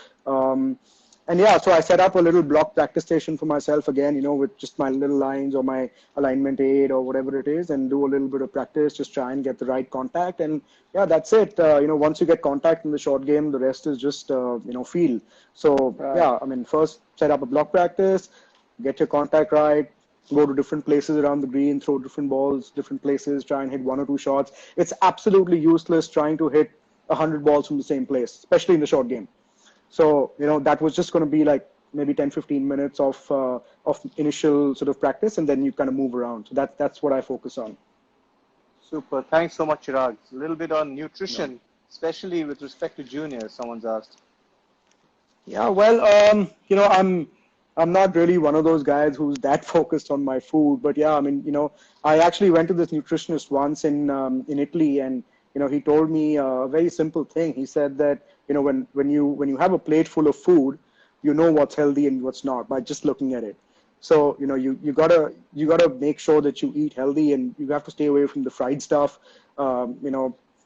And yeah, so I set up a little block practice station for myself again, with just my little lines or my alignment aid or whatever it is, and do a little bit of practice, just try and get the right contact. And yeah, that's it. Once you get contact in the short game, the rest is just, feel. So Right. yeah, I mean, first set up a block practice, get your contact right, go to different places around the green, throw different balls, different places, try and hit one or two shots. It's absolutely useless trying to hit 100 balls from the same place, especially in the short game. So, that was just going to be like maybe 10, 15 minutes of initial sort of practice, and then you kind of move around. So that's what I focus on. Super. Thanks so much, Chirag. A little bit on No. nutrition, especially with respect to juniors, someone's asked. Yeah, well, I'm not really one of those guys who's that focused on my food, but yeah, I mean, I actually went to this nutritionist once in Italy, and he told me a very simple thing. He said that when you have a plate full of food, you know what's healthy and what's not by just looking at it. So you gotta make sure that you eat healthy, and you have to stay away from the fried stuff.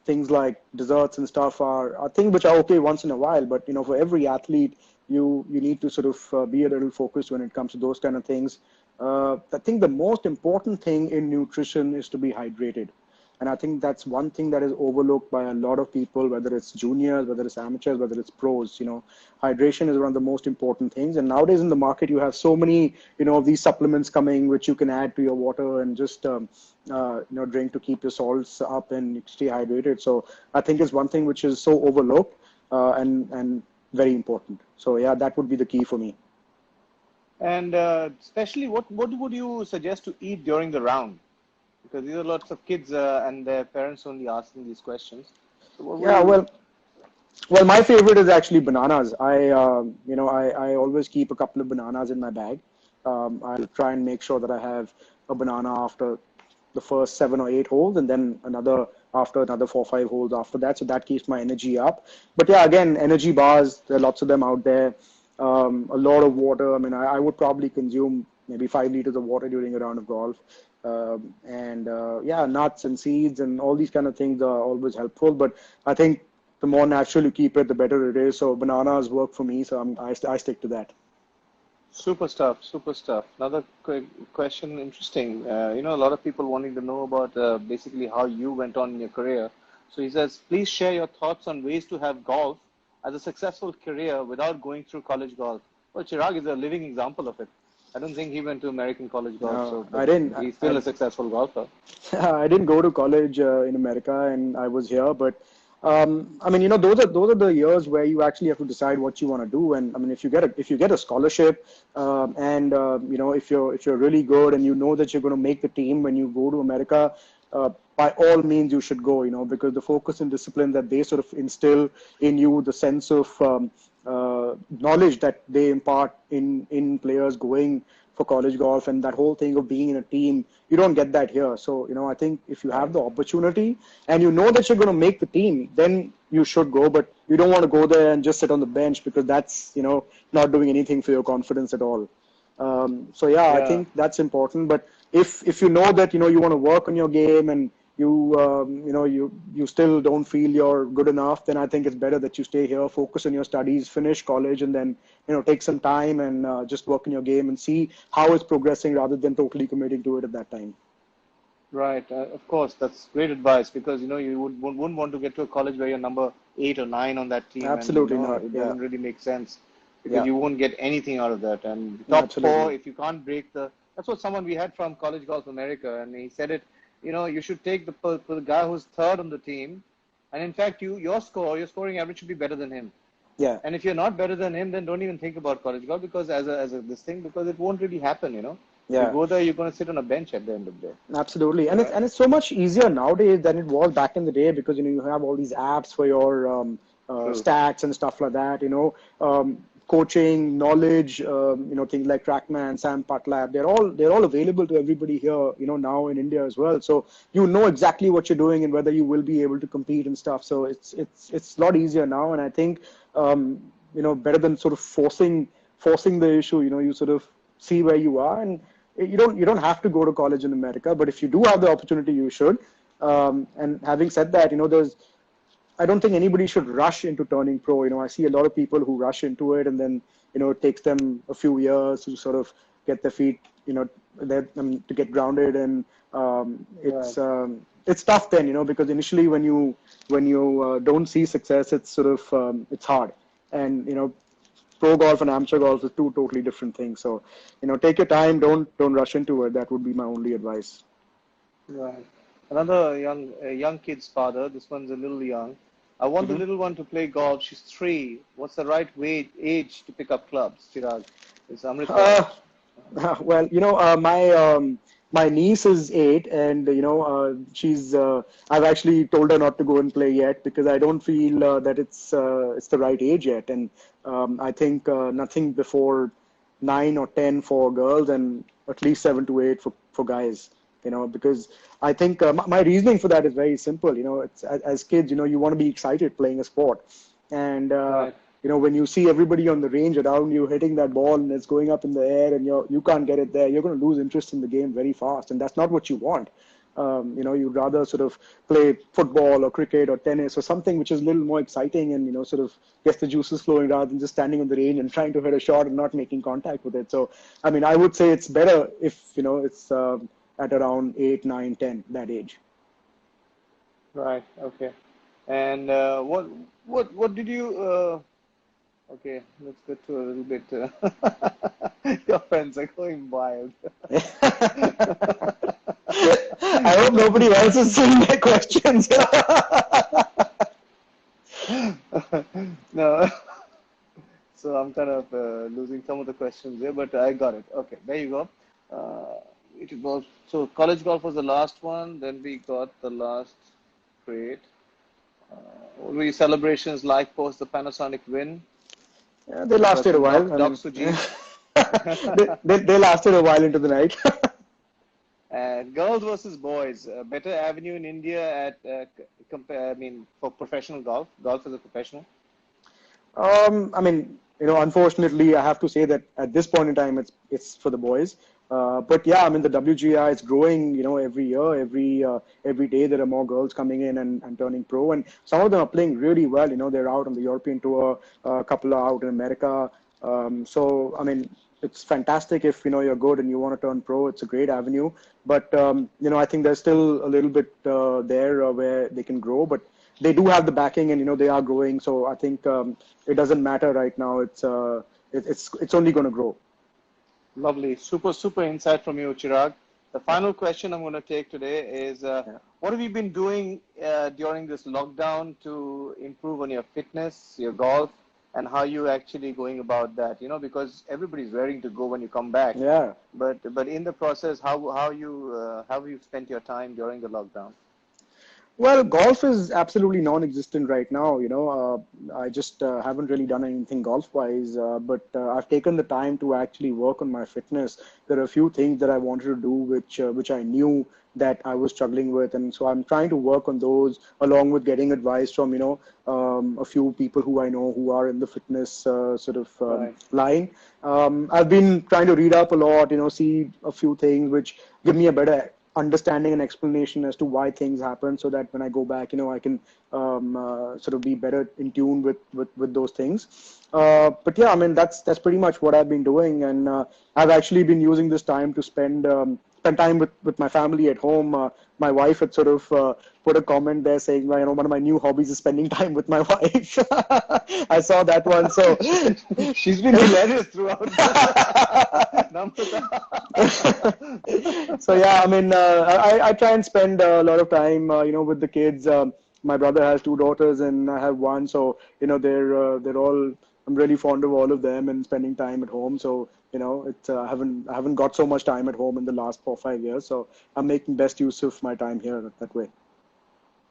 Things like desserts and stuff are things which are okay once in a while, but for every athlete, you need to sort of be a little focused when it comes to those kind of things. I think the most important thing in nutrition is to be hydrated. And I think that's one thing that is overlooked by a lot of people, whether it's juniors, whether it's amateurs, whether it's pros. Hydration is one of the most important things. And nowadays in the market, you have so many, of these supplements coming, which you can add to your water and just, drink to keep your salts up and stay hydrated. So I think it's one thing which is so overlooked and very important. So yeah, that would be the key for me. And especially, what would you suggest to eat during the round? Because these are lots of kids and their parents only asking these questions. So what would Yeah, you? well, my favorite is actually bananas. I always keep a couple of bananas in my bag. I'll try and make sure that I have a banana after the first 7 or 8 holes, and then another after another 4 or 5 holes after that. So that keeps my energy up. But yeah, again, energy bars. There are lots of them out there. A lot of water. I mean, I would probably consume maybe 5 liters of water during a round of golf. And yeah, nuts and seeds and all these kind of things are always helpful. But I think the more natural you keep it, the better it is. So bananas work for me, so I stick to that. Super stuff, super stuff. Another quick question, interesting. A lot of people wanting to know about basically how you went on in your career. So he says, please share your thoughts on ways to have golf as a successful career without going through college golf. Well, Chirag is a living example of it. I don't think he went to American college golf, so I but didn't. he's still a successful golfer. I didn't go to college in America, and I was here. But I mean, those are the years where you actually have to decide what you want to do. And I mean, if you get a scholarship, and if you're really good, and you know that you're going to make the team when you go to America, by all means you should go. Because the focus and discipline that they sort of instill in you, the sense of knowledge that they impart in players going for college golf, and that whole thing of being in a team, you don't get that here. So I think if you have Right. the opportunity and you know that you're going to make the team, then you should go. But you don't want to go there and just sit on the bench, because that's not doing anything for your confidence at all. So yeah, I Yeah. think that's important. But if you know that you want to work on your game, and you still don't feel you're good enough, then I think it's better that you stay here, focus on your studies, finish college, and then take some time and just work on your game and see how it's progressing, rather than totally committing to it at that time. Right, of course, that's great advice because you wouldn't want to get to a college where you're number 8 or 9 on that team, and Absolutely not. it Yeah, doesn't really make sense because yeah, you won't get anything out of that. And the top four, absolutely. if you can't break that's what someone we had from College Golf America, and he said it. You should take the guy who's third on the team, and in fact, your scoring average should be better than him. Yeah. And if you're not better than him, then don't even think about college golf because as a this thing because it won't really happen. You Yeah. go there, you're going to sit on a bench at the end of the day. Absolutely, and it's Right. and it's so much easier nowadays than it was back in the day, because you have all these apps for your True. stats and stuff like that. Coaching, knowledge, things like TrackMan, Sam Putlab. They're all available to everybody here. Now in India as well. So you know exactly what you're doing and whether you will be able to compete and stuff. So it's a lot easier now, and I think better than sort of forcing the issue. You sort of see where you are, and you don't have to go to college in America, but if you do have the opportunity, you should. And having said that, I don't think anybody should rush into turning pro. I see a lot of people who rush into it, and then it takes them a few years to sort of get their feet, to get grounded, and Right. it's tough then, because initially when you don't see success, it's sort of it's hard, and pro golf and amateur golf is two totally different things. So, take your time. Don't rush into it. That would be my only advice. Right. Another young kid's father. This one's a little young. I want the Mm-hmm. little one to play golf. She's 3. What's the right age to pick up clubs, Chirag? It's Amritsar. Uh, well, my niece is 8, and she's. I've actually told her not to go and play yet, because I don't feel that it's the right age yet, and I think nothing before 9 or 10 for girls, and at least 7 to 8 for guys. Because I think my reasoning for that is very simple. It's as kids, you want to be excited playing a sport, and Right. when you see everybody on the range around you hitting that ball and it's going up in the air, and you can't get it there, you're going to lose interest in the game very fast, and that's not what you want. You'd rather sort of play football or cricket or tennis or something which is a little more exciting, and sort of gets the juices flowing, rather than just standing on the range and trying to hit a shot and not making contact with it. So, I mean, I would say it's better if it's at around 8, 9, 10, that age. Right. Okay. And what did you? Okay, let's get to a little bit. Your friends are going wild. I hope nobody else is seeing my questions. No. So I'm kind of losing some of the questions there, but I got it. Okay, there you go. It was so college golf was the last one. Then we got the last grade. What were your celebrations like post the Panasonic win? Yeah, they You got lasted a some while. I mean, dogs to jeans. they lasted a while into the night. And girls versus boys, a better avenue in India at compare. I mean, for professional golf, golf as a professional. I mean, unfortunately, I have to say that at this point in time, it's for the boys. But yeah, I mean, the WGI is growing, every year, every day there are more girls coming in and turning pro, and some of them are playing really well. They're out on the European tour, a couple are out in America. So I mean, it's fantastic if you're good and you want to turn pro. It's a great avenue, but I think there's still a little bit there where they can grow, but they do have the backing, and they are growing. So I think it doesn't matter right now. It's only going to grow. Lovely, super insight from you, Chirag. The final question I'm going to take today is, Yeah. what have you been doing during this lockdown to improve on your fitness, your golf, and how you actually going about that? Because everybody's raring to go when you come back, Yeah. but in the process, how have you spent your time during the lockdown? Well, golf is absolutely non-existent right now. I just haven't really done anything golf-wise, but I've taken the time to actually work on my fitness. There are a few things that I wanted to do, which I knew that I was struggling with, and so I'm trying to work on those, along with getting advice from a few people who I know who are in the fitness sort of Right. line. I've been trying to read up a lot, see a few things which give me a better understanding and explanation as to why things happen, so that when I go back, I can sort of be better in tune with those things. But yeah, I mean, that's pretty much what I've been doing, and I've actually been using this time to spend time with my family at home. My wife had sort of put a comment there saying, well, one of my new hobbies is spending time with my wife. I saw that one, so She's been hilarious throughout this. so yeah, I mean, I try and spend a lot of time, with the kids. My brother has two daughters, and I have one, so they're all. I'm really fond of all of them and spending time at home. So it's I haven't got so much time at home in the last 4 5 years. So I'm making best use of my time here that way.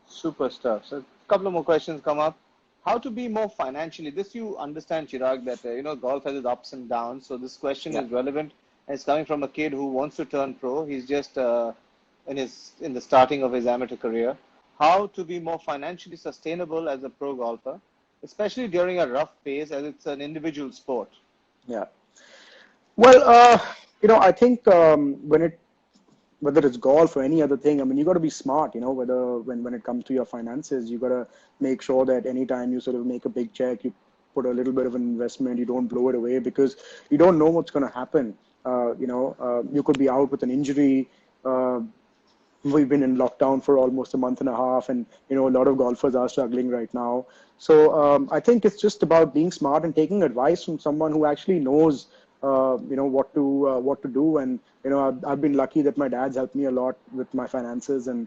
Super stuff. So a couple of more questions come up. How to be more financially? This you understand, Chirag, that golf has its ups and downs. So this question Yeah. is relevant. And it's coming from a kid who wants to turn pro. He's just in the starting of his amateur career. How to be more financially sustainable as a pro golfer, especially during a rough phase, as it's an individual sport. Yeah. Well, I think whether it's golf or any other thing, I mean, you got to be smart, whether when it comes to your finances, you got to make sure that anytime you sort of make a big check, you put a little bit of an investment, you don't blow it away, because you don't know what's going to happen. You could be out with an injury. Uh, we've been in lockdown for almost a month and a half, and a lot of golfers are struggling right now. So I think it's just about being smart and taking advice from someone who actually knows what to do. And I've been lucky that my dad's helped me a lot with my finances, and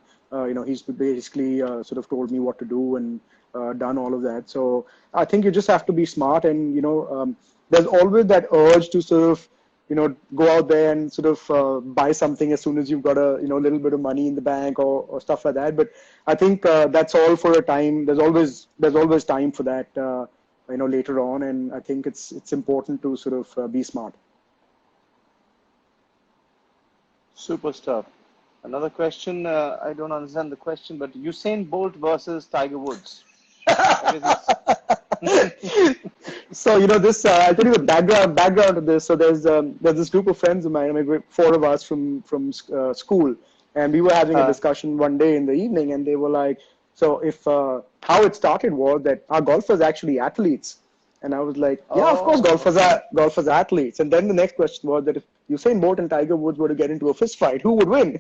he's basically sort of told me what to do, and done all of that. So I think you just have to be smart, and there's always that urge to sort of go out there and sort of buy something as soon as you've got a little bit of money in the bank, or stuff like that. But I think that's all for a time. There's always time for that, later on, and I think it's important to sort of be smart. Super stuff. Another question. I don't understand the question, but Usain Bolt versus Tiger Woods. What is this? So this I'll tell you the background of this. So there's this group of friends of mine. I mean, four of us from school, and we were having a Uh, discussion one day in the evening, and they were like, so if how it started was that our golfers actually athletes, and I was like, yeah, of course, oh, okay. golfers are athletes. And then the next question was that if Usain Bolt and Tiger Woods were to get into a fist fight, who would win?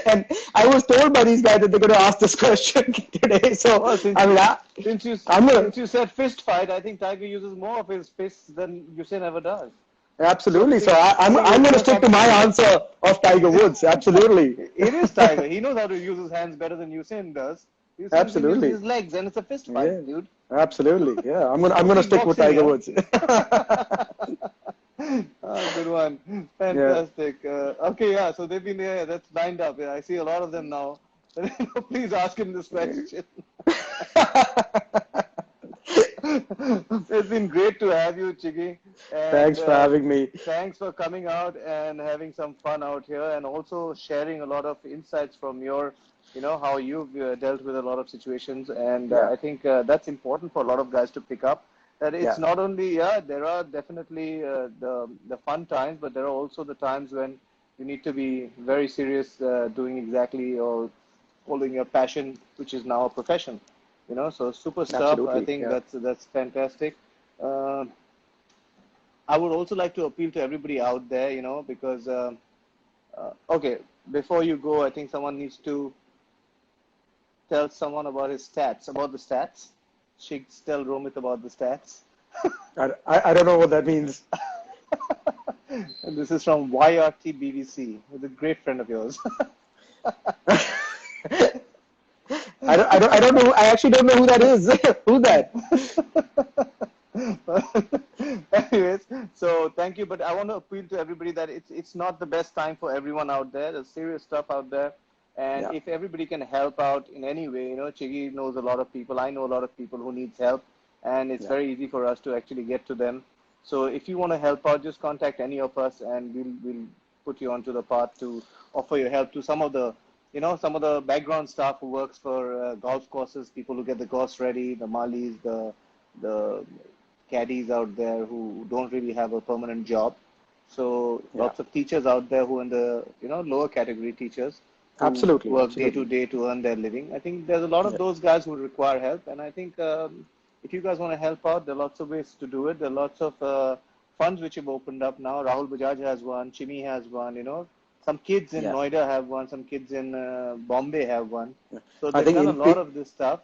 And I was told by these guys that they're going to ask this question today. So Well, I mean, I'm gonna since you said fist fight, I think Tiger uses more of his fists than Usain ever does. So absolutely. So I think I'm there's going to no stick to my competition. answer of Tiger Woods. Absolutely, It is Tiger. He knows how to use his hands better than Usain does. Usain uses absolutely. his legs, and it's a fist fight, Yeah, dude. absolutely. Yeah, It's I'm no gonna big stick with boxing Tiger here. Woods. Good one. Yeah. Fantastic. Okay, yeah, so they've been there. That's lined up. Yeah, I see a lot of them now. Please ask him this question. It's been great to have you, Chigi. And Thanks for having me. thanks for coming out and having some fun out here and also sharing a lot of insights from your, how you've dealt with a lot of situations. And Yeah, I think that's important for a lot of guys to pick up. That it's yeah, not only, yeah, there are definitely the fun times, but there are also the times when you need to be very serious doing exactly or following your passion, which is now a profession. So super stuff. I absolutely. think Yeah, that's fantastic. Uh, I would also like to appeal to everybody out there, because okay, before you go, I think someone needs to tell someone about his stats, about the stats. Shigs tell Romit about the stats. I don't know what that means. And this is from YRT BBC, with a great friend of yours. I don't know. I actually don't know who that is. Who's that? Anyways, so thank you, but I want to appeal to everybody that it's not the best time for everyone out there. There's serious stuff out there, and Yeah, if everybody can help out in any way, Chigi knows a lot of people. I know a lot of people who needs help, and it's yeah, very easy for us to actually get to them. So if you want to help out, just contact any of us, and we'll put you onto the path to offer your help to some of the background staff who works for golf courses, people who get the course ready, the malis, the caddies out there who don't really have a permanent job. So yeah. lots of teachers out there who in the lower category teachers who Absolutely, work day to absolutely. day to earn their living. I think there's a lot of Yeah, those guys who require help, and I think if you guys want to help out, there are lots of ways to do it. There are lots of funds which have opened up now. Rahul Bajaj has one, Chimi has one. Some kids in yeah, Noida have one, some kids in Bombay have one. yeah. So I they've think done a lot of this stuff.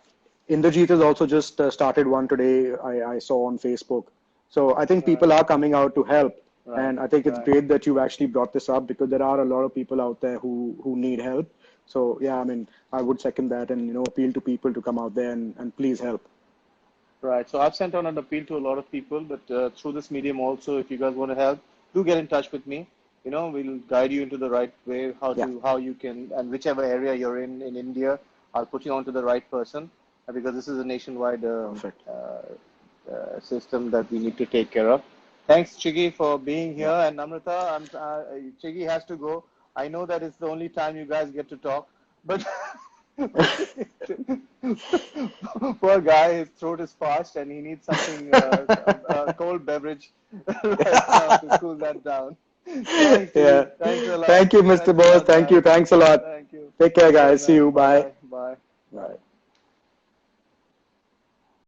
Indrajit has also just started one today. I saw on Facebook. So I think Right, people are coming out to help, right, and I think it's right. great that you actually brought this up because there are a lot of people out there who need help. So yeah, I mean, I would second that and appeal to people to come out there and please help. Right. So I've sent on an appeal to a lot of people, but through this medium also, if you guys want to help, do get in touch with me. We'll guide you into the right way, Yeah, how you can, and whichever area you're in India, I'll put you onto the right person because this is a nationwide perfect. system that we need to take care of. Thanks, Chigi, for being here, Yeah. and Namrata, Chigi has to go. I know that it's the only time you guys get to talk, but poor guy, his throat is parched and he needs something, a cold beverage right now to cool that down. Thanks, Yeah. Chigi. Thanks a lot. Thank you, Mr. Thanks a Bose. lot, Thank you. guys. Thanks a lot. Thank you. Take care, Take care, guys. See man. you. Bye. Bye. Bye. Bye. Bye.